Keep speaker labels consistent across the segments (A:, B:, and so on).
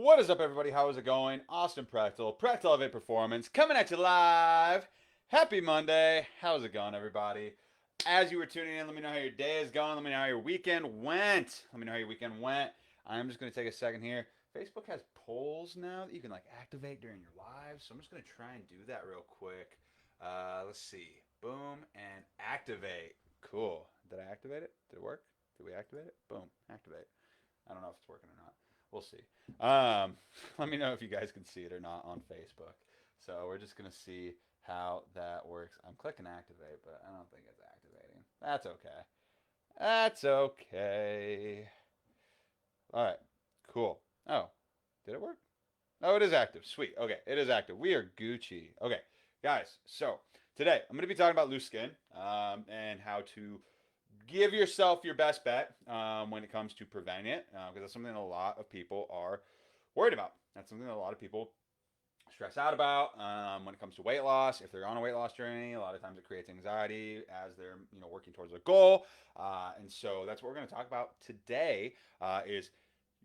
A: What is up, everybody? How is it going? Austin Prechtelevate Performance, coming at you live. Happy Monday. How's it going, everybody? As you were tuning in, let me know how your day is going. Let me know how your weekend went. Let me know how your weekend went. I'm just going to take a second here. Facebook has polls now that you can activate during your live, so I'm just going to try and do that real quick. Let's see. Boom and activate. Cool. Did I activate it? Did it work? Did we activate it? Boom. Activate. I don't know if it's working or not. We'll see. Um, Let me know if you guys can see it or not on Facebook. So we're just gonna see how that works. I'm clicking activate, but I don't think it's activating. That's okay. That's okay. All right. Cool. Oh, did it work? Oh, it is active. Sweet. Okay, it is active. We are Gucci. Okay, guys. So today I'm going to be talking about loose skin and how to give yourself your best bet when it comes to preventing it, because that's something a lot of people are worried about. That's something that a lot of people stress out about when it comes to weight loss. If they're on a weight loss journey, a lot of times it creates anxiety as they're working towards a goal. And so that's what we're going to talk about today. Is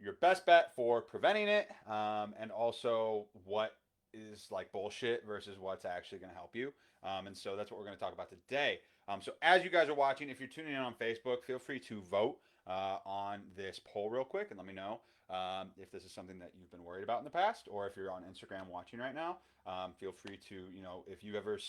A: your best bet for preventing it, and also what is like bullshit versus what's actually going to help you. And so that's what we're going to talk about today. So as you guys are watching, if you're tuning in on Facebook, feel free to vote on this poll real quick and let me know if this is something that you've been worried about in the past, or if you're on Instagram watching right now. Feel free to, if you've ever,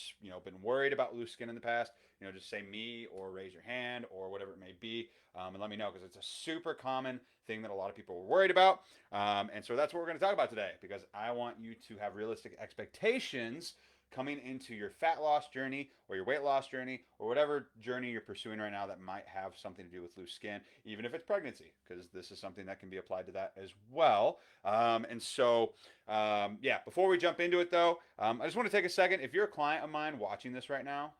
A: been worried about loose skin in the past, just say me or raise your hand or whatever it may be, and let me know, because it's a super common thing that a lot of people were worried about. And so that's what we're going to talk about today, because I want you to have realistic expectations coming into your fat loss journey or your weight loss journey or whatever journey you're pursuing right now that might have something to do with loose skin, even if it's pregnancy, because this is something that can be applied to that as well. Yeah, before we jump into it though, I just want to take a second. If you're a client of mine watching this right now,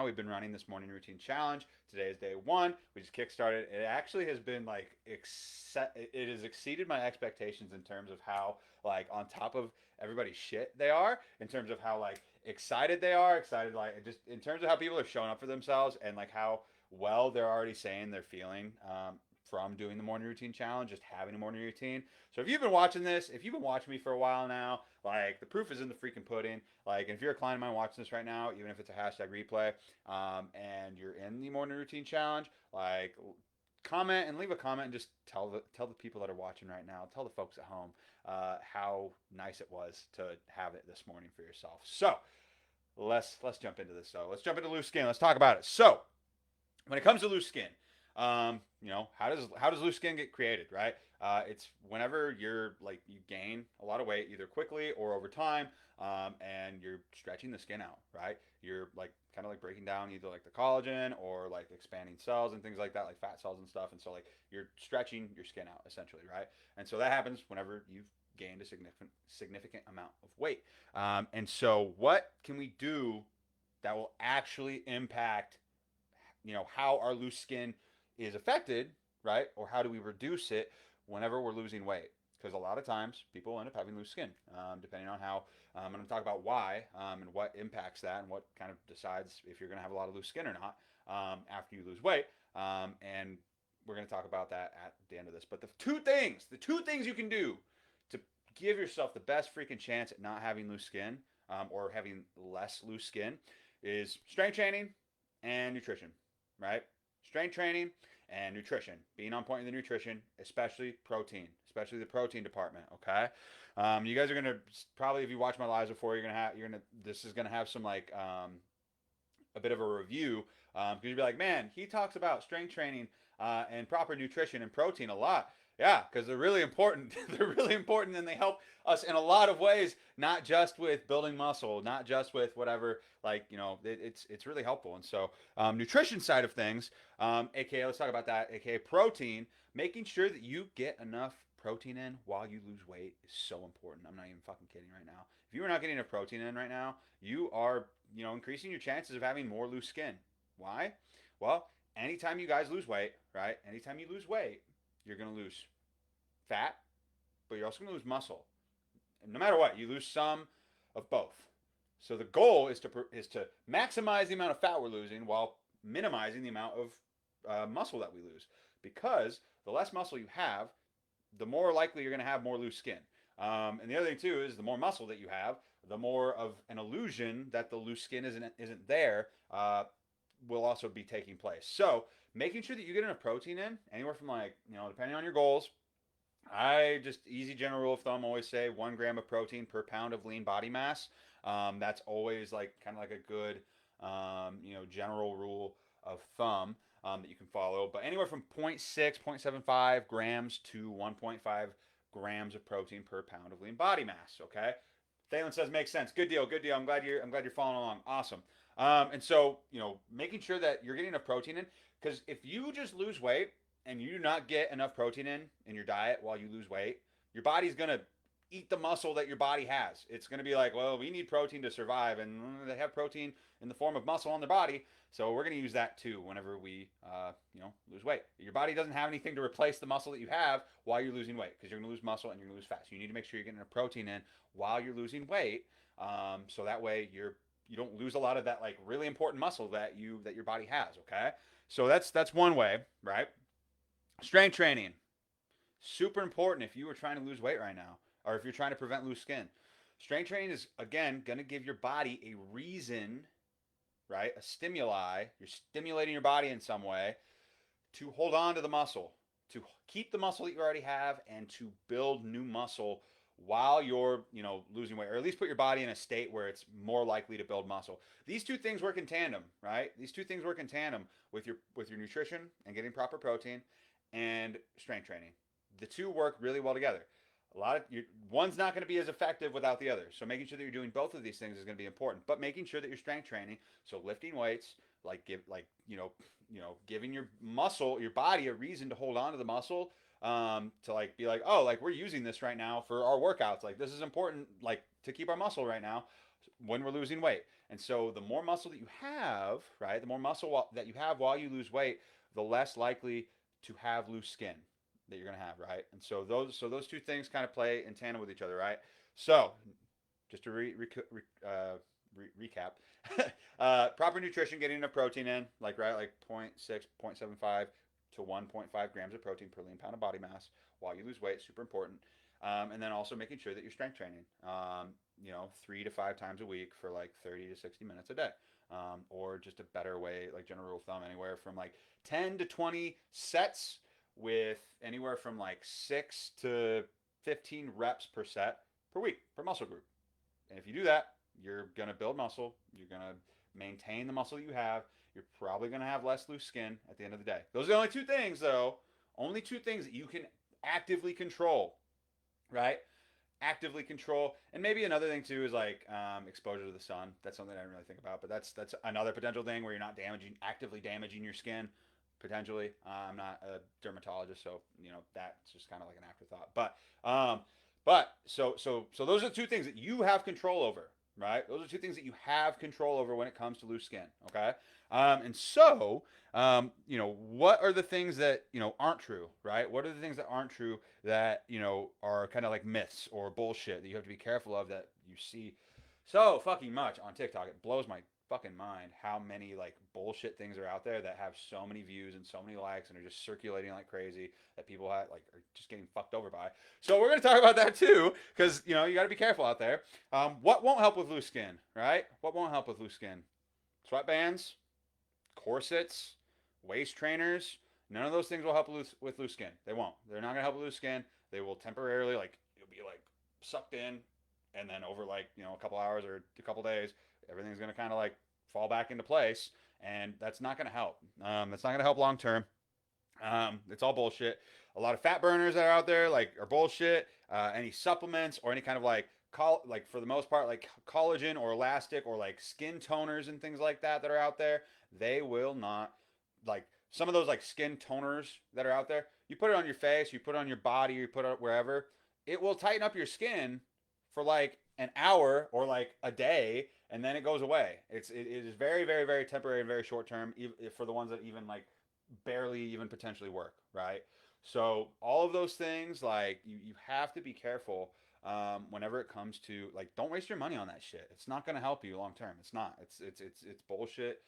A: we've been running this morning routine challenge. Today is day one. We just kickstarted. It actually has been it has exceeded my expectations in terms of how on top of everybody's shit they are, in terms of how excited they are, just in terms of how people are showing up for themselves, and how well they're already saying they're feeling from doing the morning routine challenge, just having a morning routine. So if you've been watching this, if you've been watching me for a while now, the proof is in the freaking pudding. If you're a client of mine watching this right now, even if it's a hashtag replay, and you're in the morning routine challenge, comment and leave a comment and just tell the people that are watching right now, tell the folks at home how nice it was to have it this morning for yourself. So let's jump into this. So let's jump into loose skin. Let's talk about it. So when it comes to loose skin, how does loose skin get created, right? It's whenever you gain a lot of weight, either quickly or over time, and you're stretching the skin out, right? You're kind of breaking down either the collagen or expanding cells and things like that, like fat cells and stuff. And so you're stretching your skin out essentially, right? And so that happens whenever you've gained a significant amount of weight. And so what can we do that will actually impact how our loose skin is affected, right? Or how do we reduce it whenever we're losing weight? Because a lot of times people end up having loose skin, depending on how. I'm going to talk about why and what impacts that, and what kind of decides if you're going to have a lot of loose skin or not after you lose weight. And we're going to talk about that at the end of this. But the two things you can do to give yourself the best freaking chance at not having loose skin, or having less loose skin, is strength training and nutrition, right? Strength training and nutrition, being on point in the nutrition, especially protein, especially the protein department. Okay, you guys are gonna probably, if you watch my lives before, this is gonna have some a bit of a review, because you'll be like, man, he talks about strength training and proper nutrition and protein a lot. Yeah, because they're really important. They're really important, and they help us in a lot of ways, not just with building muscle, not just with whatever. It's really helpful. And so, nutrition side of things, aka let's talk about that, aka protein. Making sure that you get enough protein in while you lose weight is so important. I'm not even fucking kidding right now. If you are not getting enough protein in right now, you are increasing your chances of having more loose skin. Why? Well, anytime you guys lose weight, right? Anytime you lose weight, you're going to lose fat, but you're also going to lose muscle. And no matter what, you lose some of both. So the goal is to maximize the amount of fat we're losing while minimizing the amount of muscle that we lose. Because the less muscle you have, the more likely you're going to have more loose skin. And the other thing too is the more muscle that you have, the more of an illusion that the loose skin isn't there will also be taking place. So making sure that you get enough protein in, anywhere from like, depending on your goals, I just easy general rule of thumb always say 1 gram of protein per pound of lean body mass. That's always like kind of like a good general rule of thumb that you can follow. But anywhere from zero point 0.6, 0.75 grams to 1.5 grams of protein per pound of lean body mass. Okay. Thalen says makes sense. Good deal. Good deal. I'm glad you're following along. Awesome. And so making sure that you're getting enough protein in, because if you just lose weight and you do not get enough protein in your diet while you lose weight, your body's gonna eat the muscle that your body has. It's gonna be like, well, we need protein to survive, and they have protein in the form of muscle on their body, so we're gonna use that too whenever we, lose weight. Your body doesn't have anything to replace the muscle that you have while you're losing weight, because you're gonna lose muscle and you're gonna lose fat. So you need to make sure you're getting enough protein in while you're losing weight, so that way you don't lose a lot of that like really important muscle that your body has. Okay, so that's one way, right? Strength training, super important if you are trying to lose weight right now, or if you're trying to prevent loose skin. Strength training is again going to give your body a reason, right? A stimuli. You're stimulating your body in some way to hold on to the muscle, to keep the muscle that you already have, and to build new muscle while you're, losing weight, or at least put your body in a state where it's more likely to build muscle. These two things work in tandem, right? These two things work in tandem with your nutrition and getting proper protein and strength training. The two work really well together. One's not going to be as effective without the other. So making sure that you're doing both of these things is going to be important. But making sure that you're strength training, so lifting weights, giving your body a reason to hold on to the muscle, to like be like, oh, like we're using this right now for our workouts. Like this is important, like to keep our muscle right now when we're losing weight. And so the more muscle that you have, right, the more muscle that you have while you lose weight, the less likely to have loose skin that you're going to have, right? And so those two things kind of play in tandem with each other, right? So just to recap, proper nutrition, getting enough protein in, like zero point 0.6, 0.75 to 1.5 grams of protein per lean pound of body mass while you lose weight, super important. And then also making sure that you're strength training, 3 to 5 times a week for like 30 to 60 minutes a day. Or just a better way, like general rule of thumb, anywhere from like 10 to 20 sets with anywhere from like 6 to 15 reps per set per week per muscle group. And if you do that, you're going to build muscle. You're going to maintain the muscle that you have. You're probably going to have less loose skin at the end of the day. Those are the only two things, though. Only two things that you can actively control, right? Actively control. And maybe another thing too is like exposure to the sun. That's something I didn't really think about, but that's another potential thing where you're not actively damaging your skin potentially. I'm not a dermatologist, so that's just kind of like an afterthought. But so those are two things that you have control over, right? Those are two things that you have control over when it comes to loose skin. Okay, and so what are the things that aren't true, right? What are the things that aren't true that are kind of like myths or bullshit that you have to be careful of, that you see so fucking much on TikTok? It blows my fucking mind how many like bullshit things are out there that have so many views and so many likes and are just circulating like crazy, that people are just getting fucked over by. So we're going to talk about that too, because you got to be careful out there. What won't help with loose skin, right? What won't help with loose skin? Sweatbands, corsets, waist trainers. None of those things will help with loose skin. They won't. They're not going to help with loose skin. They will temporarily, like, you'll be like sucked in, and then over like a couple hours or a couple days, everything's going to kind of like fall back into place, and that's not going to help. That's not going to help long term. It's all bullshit. A lot of fat burners that are out there are bullshit. Any supplements or any kind of like for the most part like collagen or elastic or like skin toners and things like that are out there, they will not, like some of those like skin toners that are out there, you put it on your face, you put it on your body, you put it wherever, it will tighten up your skin for like an hour or like a day, and then it goes away. It is very, very, very temporary and very short term, for the ones that even like barely even potentially work, right? So all of those things, like you have to be careful whenever it comes to like, don't waste your money on that shit. It's not going to help you long term. It's not. It's bullshit.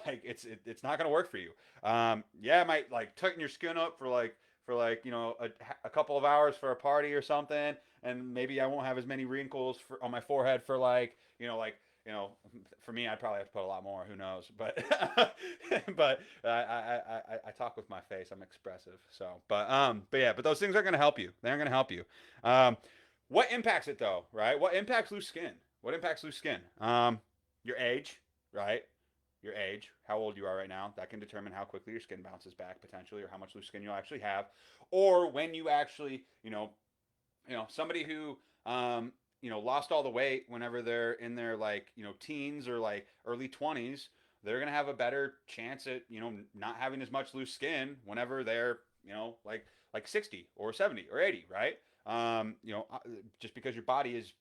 A: Like it's not going to work for you. Yeah, it might like tighten your skin up for like for like, a couple of hours for a party or something, and maybe I won't have as many wrinkles on my forehead for like, you know, for me, I'd probably have to put a lot more. Who knows? But but I talk with my face. I'm expressive. So, but yeah, but those things are going to help you. They're going to help you. Um, what impacts it though, right? What impacts loose skin? What impacts loose skin? Your age, right? Your age, how old you are right now, that can determine how quickly your skin bounces back potentially, or how much loose skin you'll actually have, or when you actually, somebody who, lost all the weight whenever they're in their like, teens or like early 20s, they're gonna have a better chance at, not having as much loose skin whenever they're, like 60 or 70 or 80, right? Just because your body is,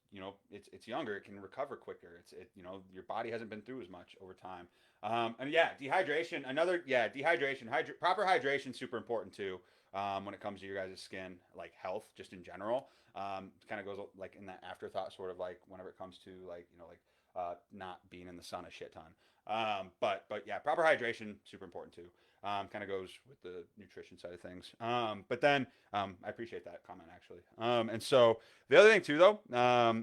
A: it's younger, it can recover quicker. Your body hasn't been through as much over time. And yeah, dehydration. Dehydration. Proper hydration is super important too. When it comes to your guys' skin, like health, just in general. Kind of goes like in that afterthought, sort of like whenever it comes to like, not being in the sun a shit ton. But yeah, proper hydration super important too. Kind of goes with the nutrition side of things. But then I appreciate that comment actually. And so the other thing too, though,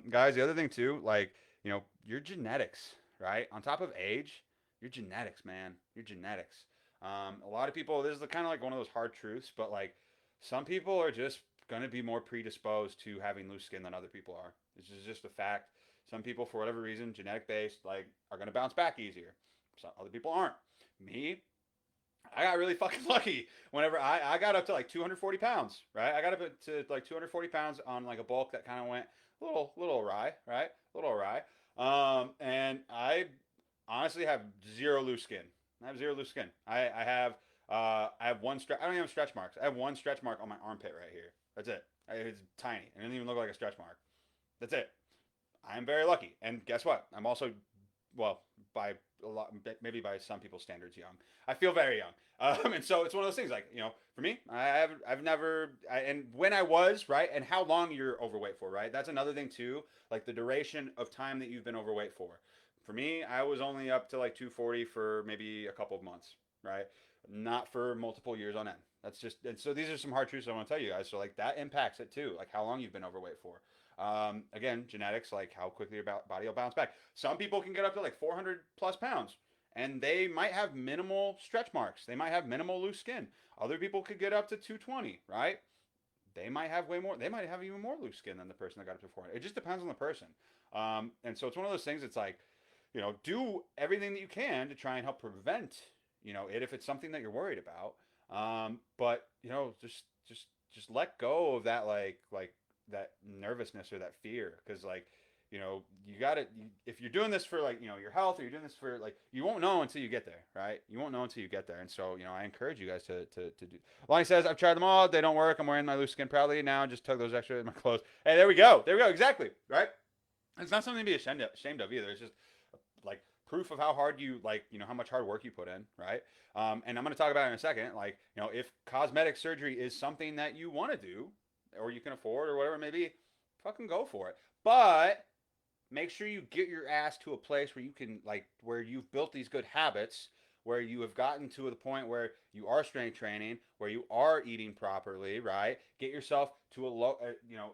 A: guys, the other thing too, like, your genetics, right? On top of age, your genetics, man, your genetics. A lot of people, this is kind of like one of those hard truths, but like some people are just going to be more predisposed to having loose skin than other people are. This is just a fact. Some people, for whatever reason, genetic based, like, are going to bounce back easier. Some other people aren't. Me, I got really fucking lucky whenever I got up to like 240 pounds, right? I got up to like 240 pounds on like a bulk that kind of went a little awry, right? A little awry. And I honestly have zero loose skin. I have zero loose skin. I have one stretch. I don't even have stretch marks. I have one stretch mark on my armpit right here. That's it. It's tiny. It doesn't even look like a stretch mark. That's it. I am very lucky. And guess what? I'm also, well, by a lot, maybe by some people's standards, young. I feel very young. And so it's one of those things. Like, for me, I've never, and when I was right, and how long you're overweight for, right? That's another thing too. Like the duration of time that you've been overweight for. For me, I was only up to like 240 for maybe a couple of months, right? Not for multiple years on end. That's just, and so these are some hard truths I want to tell you guys. So like that impacts it too, like how long you've been overweight for. Again, genetics, like how quickly your body will bounce back. Some people can get up to like 400 plus pounds, and they might have minimal stretch marks. They might have minimal loose skin. Other people could get up to 220, right? They might have way more. They might have even more loose skin than the person that got up to 400. It just depends on the person. And so it's one of those things. It's like, do everything that you can to try and help prevent, it if it's something that you're worried about. But just let go of that, like that nervousness or that fear, because like, you got to, if you're doing this for like, your health, or you're doing this for like, you won't know until you get there, right? You won't know until you get there. And so, I encourage you guys to do. Lonnie says, I've tried them all. They don't work. I'm wearing my loose skin proudly now. Just tug those extra in my clothes. Hey, there we go. There we go. Exactly. Right. It's not something to be ashamed of either. It's just like proof of how hard you, like, how much hard work you put in, right? And I'm going to talk about it in a second. Like, if cosmetic surgery is something that you want to do, or you can afford, or whatever it may be, fucking go for it. But make sure you get your ass to a place where you can, like, where you've built these good habits, where you have gotten to the point where you are strength training, where you are eating properly, right? Get yourself to a low,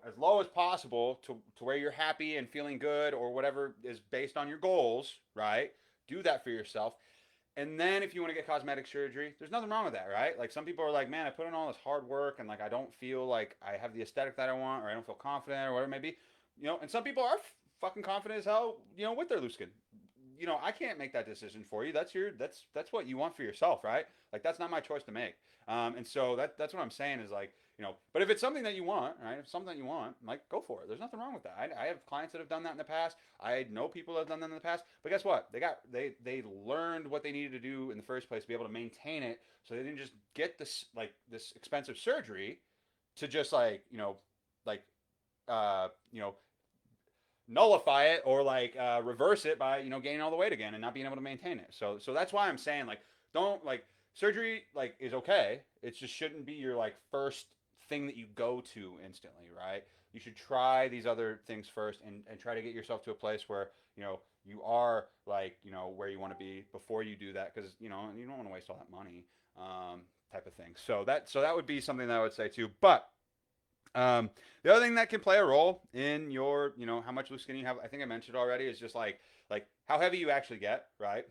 A: as low as possible, to where you're happy and feeling good, or whatever is based on your goals, right? Do that for yourself. And then if you want to get cosmetic surgery, there's nothing wrong with that, right? Like some people are like, man, I put in all this hard work, and like I don't feel like I have the aesthetic that I want, or I don't feel confident, or whatever it may be. And some people are fucking confident as hell, with their loose skin. I can't make that decision for you. That's what you want for yourself, right? Like that's not my choice to make. And so that's what I'm saying is like, but if it's something that you want, right? If it's something that you want, like go for it. There's nothing wrong with that. I have clients that have done that in the past. I know people that have done that in the past. But guess what? They learned what they needed to do in the first place to be able to maintain it. So they didn't just get this expensive surgery to just like, like uh, you know, nullify it, or like reverse it by gaining all the weight again and not being able to maintain it. So that's why I'm saying, like, don't, like, surgery like is okay. It just shouldn't be your like first thing that you go to instantly, right? You should try these other things first, and try to get yourself to a place where you are like where you want to be before you do that, because you don't want to waste all that money. type of thing. So that would be something that I would say too. But the other thing that can play a role in your, how much loose skin you have, I think I mentioned already, is just like how heavy you actually get, right?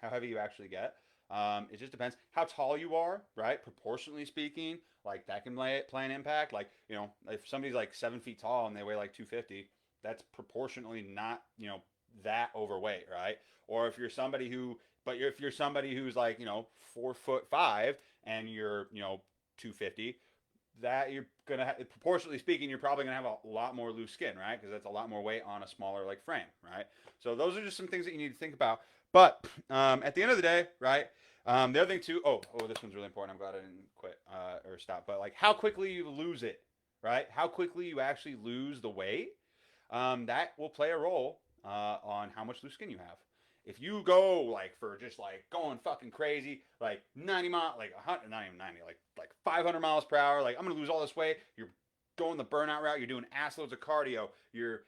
A: How heavy you actually get. It just depends how tall you are, right? Proportionally speaking, like that can play an impact. Like, if somebody's like 7 feet tall and they weigh like 250, that's proportionally not, that overweight, right? Or if you're somebody who's like, 4'5" and you're, 250, that you're gonna proportionally speaking, you're probably gonna have a lot more loose skin, right? Because that's a lot more weight on a smaller like frame, right? So those are just some things that you need to think about. But at the end of the day, right? The other thing too. Oh, this one's really important. I'm glad I didn't quit or stop. But like how quickly you lose it, right? How quickly you actually lose the weight. That will play a role on how much loose skin you have. If you go like for just like going fucking crazy, like 90 mile, like 100, not even 90, like 500 miles per hour, like I'm gonna lose all this weight. You're going the burnout route. You're doing ass loads of cardio. You're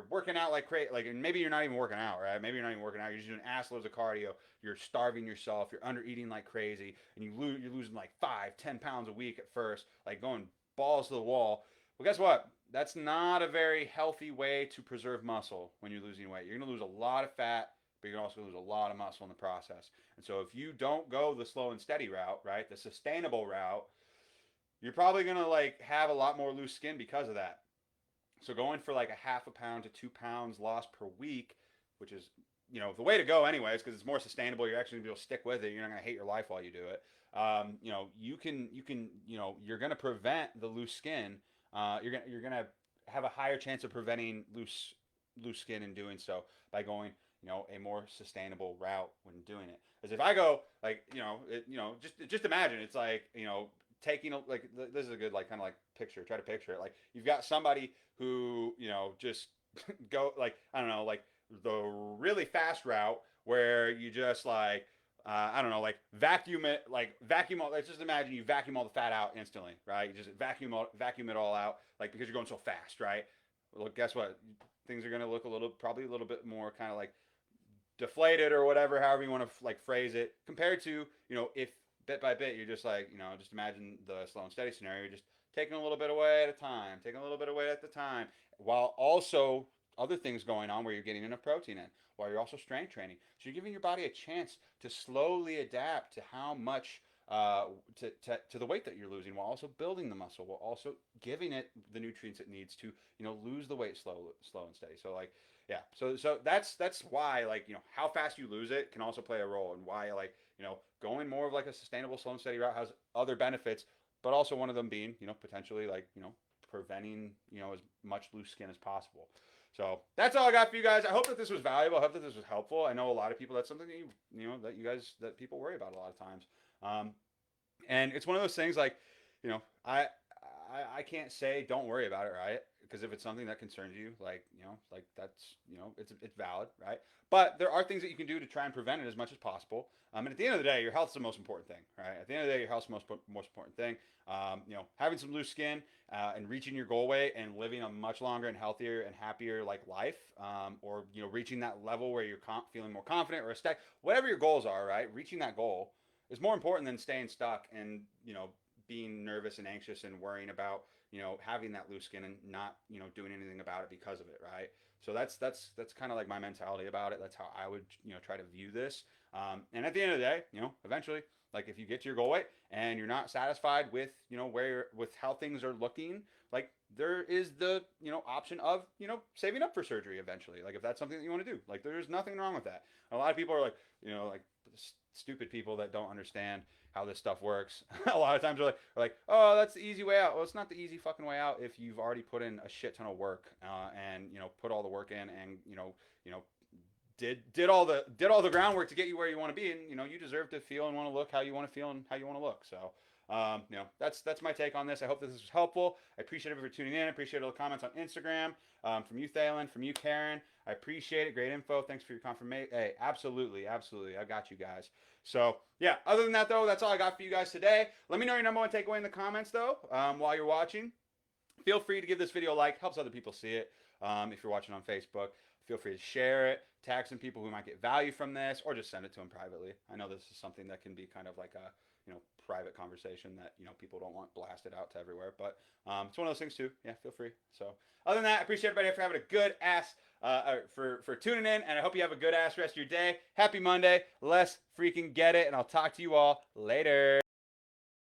A: working out like crazy. Like, and maybe you're not even working out, right? Maybe you're not even working out. You're just doing ass loads of cardio. You're starving yourself. You're under eating like crazy, and you're losing like 5, 10 pounds a week at first, like going balls to the wall. Well, guess what? That's not a very healthy way to preserve muscle when you're losing weight. You're going to lose a lot of fat, but you're also going to lose a lot of muscle in the process. And so if you don't go the slow and steady route, right, the sustainable route, you're probably going to like have a lot more loose skin because of that. So going for like a half a pound to 2 pounds lost per week, which is the way to go anyways, because it's more sustainable. You're actually going to be able to stick with it. You're not going to hate your life while you do it. You're going to prevent the loose skin. You're gonna have a higher chance of preventing loose skin in doing so by going a more sustainable route when doing it. As if I go like just imagine it's like taking like this is a good like kind of like picture. Try to picture it like you've got somebody who just go like I don't know like the really fast route where you just like I don't know, like vacuum it, like vacuum. Let's just imagine you vacuum all the fat out instantly, right? You just vacuum it all out, like because you're going so fast, right? Well, guess what? Things are gonna look probably a little bit more kind of like deflated or whatever, however you want to like phrase it, compared to if bit by bit you're just like just imagine the slow and steady scenario. You're just taking a little bit away at a time, taking a little bit away at the time, while also other things going on where you're getting enough protein in, while you're also strength training. So you're giving your body a chance to slowly adapt to how much to the weight that you're losing, while also building the muscle, while also giving it the nutrients it needs to lose the weight slow and steady. So like yeah, so that's why like how fast you lose it can also play a role, and why like going more of like a sustainable slow and steady route has other benefits, but also one of them being potentially like preventing as much loose skin as possible. So that's all I got for you guys. I hope that this was valuable. I hope that this was helpful. I know a lot of people, that's something that that people worry about a lot of times. And it's one of those things like, I can't say don't worry about it, right? Because if it's something that concerns you, like that's it's valid, right? But there are things that you can do to try and prevent it as much as possible. And at the end of the day, your health is the most important thing, right? At the end of the day, your health is the most important thing. Having some loose skin and reaching your goal weight and living a much longer and healthier and happier like life, or reaching that level where you're feeling more confident or a stack, whatever your goals are, right? Reaching that goal is more important than staying stuck and being nervous and anxious and worrying about having that loose skin and not doing anything about it because of it, right? So that's kind of like my mentality about it. That's how I would try to view this. And at the end of the day, eventually, like if you get to your goal weight and you're not satisfied with with how things are looking, like there is the option of saving up for surgery eventually. Like if that's something that you want to do, like there's nothing wrong with that. A lot of people are like like stupid people that don't understand how this stuff works. A lot of times are like, oh, that's the easy way out. Well, it's not the easy fucking way out if you've already put in a shit ton of work and put all the work in and did all the groundwork to get you where you want to be, and you deserve to feel and want to look how you want to feel and how you want to look. So that's my take on this. I hope this was helpful. I appreciate everybody for tuning in. I appreciate all the comments on Instagram from you, Thalen, from you, Karen. I appreciate it. Great info. Thanks for your confirmation. Hey, absolutely. I got you guys. So yeah, other than that though, that's all I got for you guys today. Let me know your number one takeaway in the comments though while you're watching. Feel free to give this video a like. Helps other people see it. If you're watching on Facebook, feel free to share it, tag some people who might get value from this, or just send it to them privately. I know this is something that can be kind of like a private conversation that people don't want blasted out to everywhere. But it's one of those things too. Yeah, feel free. So other than that, I appreciate everybody for having a good ass for tuning in, and I hope you have a good ass rest of your day. Happy Monday. Let's freaking get it, and I'll talk to you all later.